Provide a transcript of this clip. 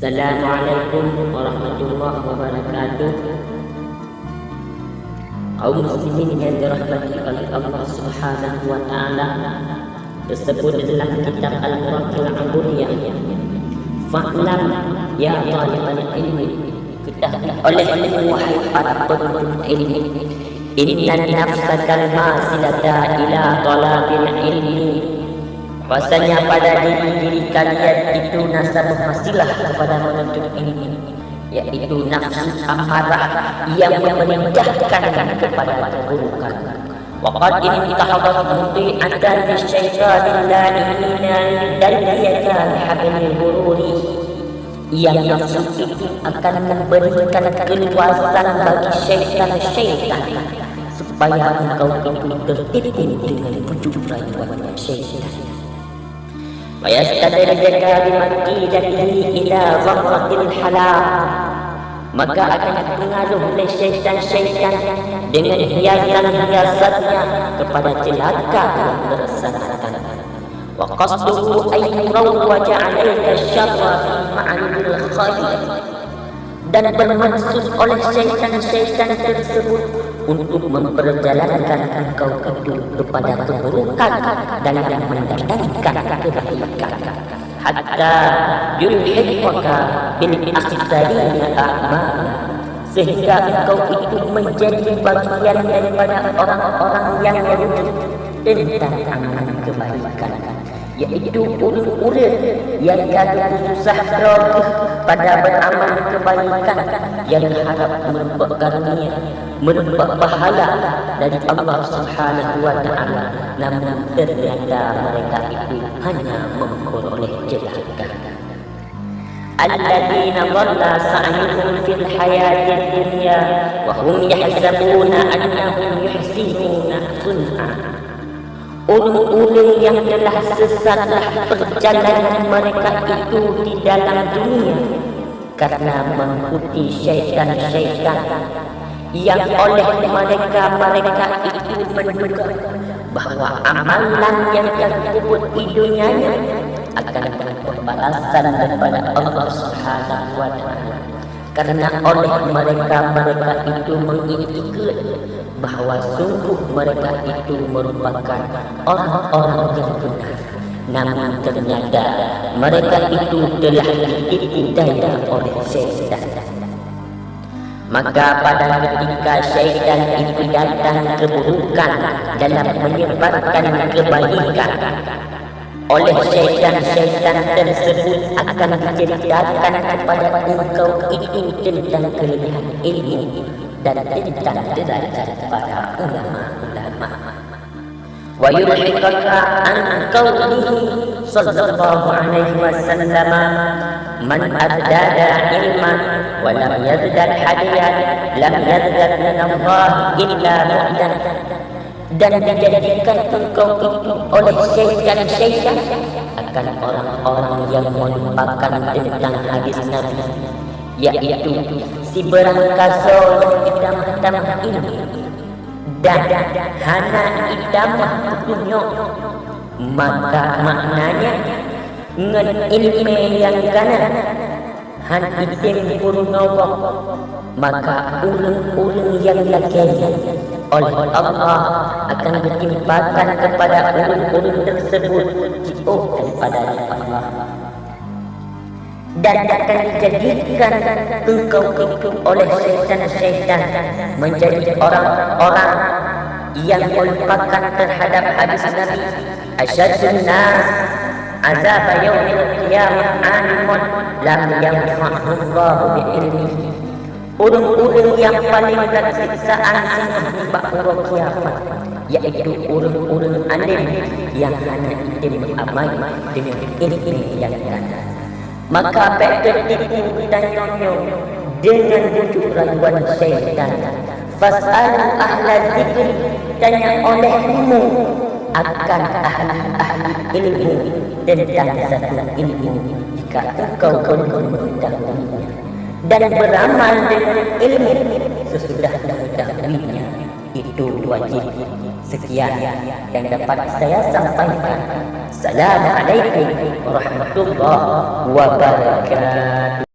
Assalamualaikum warahmatullahi wabarakatuh. Kaum muslimin yang dirahmati oleh Allah Subhanahu wa taala, tersebut dalam kitab Al-Quran Al-Ubudiyah. Fa'lam ya talibal ilmi, ketahuilah oleh wahai para penuntut ilmu, inna nafsakal masilata ila talabil ilmi, bahasanya pada diri kalian itu nasabah masilah kepada menuntut ilmu, yaitu nafsu amarah yang memerintahkan kepada keburukan. Waqad intahadhat muti'atan lisyaitanil la'inina daliyatan hablil bururi, yang nafsu itu akan memberikan keluasan bagi syaitan supaya engkau itu tertipu dengan petunjuk rayuannya syaitan. Fayastadrijaka bimakidatihi ila ghamratil halal, maka akan pengaruh oleh syaitan-syaitan dengan hiasan-hiasannya kepada celaka yang terlaksana. Wa qasduhu ay yurawwaja 'alaika syarra fi ma'anil khair, dan bermaksud oleh syaitan-syaitan tersebut untuk memperjalankan engkau itu kepada keburukan dalam mendatangkan kebaikan, hatta yulhiqaka bil akhsarina a'mal, sehingga engkau itu menjadi bagian daripada orang-orang yang merugi tentang amalan kebaikan, yaitu ulun-ulun yang gagal susah rogi pada beramal kebaikan, yang harap mendapat pahala dari Allah Subhanahu wa taala, namun ternyata mereka itu hanya memperoleh celaka. Alladzina dhalla sa'yuhum fil hayatid dunya wa hum yahsabuna annahum yuhsinuna sun'a, ulun-ulun yang telah sesatlah perjalanan mereka itu di dalam dunia karena mengikuti syaitan-syaitan yang oleh mereka itu menduga bahwa amalan yang tersebut di dunianya akan mendapat balasan daripada Allah Subhanahu wa taala, karena oleh mereka itu mengiktikad bahwa sungguh mereka itu merupakan orang-orang yang benar, namun ternyata mereka itu telah ditipu daya oleh syaitan. Maka pada ketika syaitan itu datang keburukan dalam menyebarkan kebaikan, oleh syaitan-syaitan tersebut akan diceritakan kepada engkau itu tentang kelebihan ilmu dan tentang derajat para ulama-ulama. Wa yulhiqaka an qawlihi sallallahu alaihi wasallam, man azdada ilman wa lam yazdad hadiyan lam yazdad min Allah illa mu'dan, dan dijadikan engkau itu oleh syaitan-syaitan akan orang-orang yang melupakan tentang hadis Nabi, yaitu si berangkaso idamah ilmu dan hana idamah petunjuk, maka maknanya ngan ilmu yang kanan han itim purnawa, maka ulun-ulun yang lakinya oleh Allah akan ditimpakan kepada ulun-ulun tersebut jauh daripada Allah, dan akan dijadikan engkau itu oleh syaitan-syaitan menjadi orang-orang yang melupakan terhadap hadis Nabi, asyadun nas azab yaumil qiyamah alimun lam yanfa'ullahu bi'ilmihi, urun-urun yang paling berat siksaan di ba'ura kiamat, yaitu urun-urun alim yang hanya itu beramal dengan ilmu yang ada. Maka tertipu dan nyonyong dengan bujuk rayuan syaitan. Fas'alu ahla zikri, tanya olehmu akan ahli ilmu tentang satu ilmu jika engkau mengetahuinya, dan beramal dengan ilmu sesudah mengetahuinya itu wajib. Sekian yang dapat saya sampaikan. Assalamualaikum warahmatullahi wabarakatuh.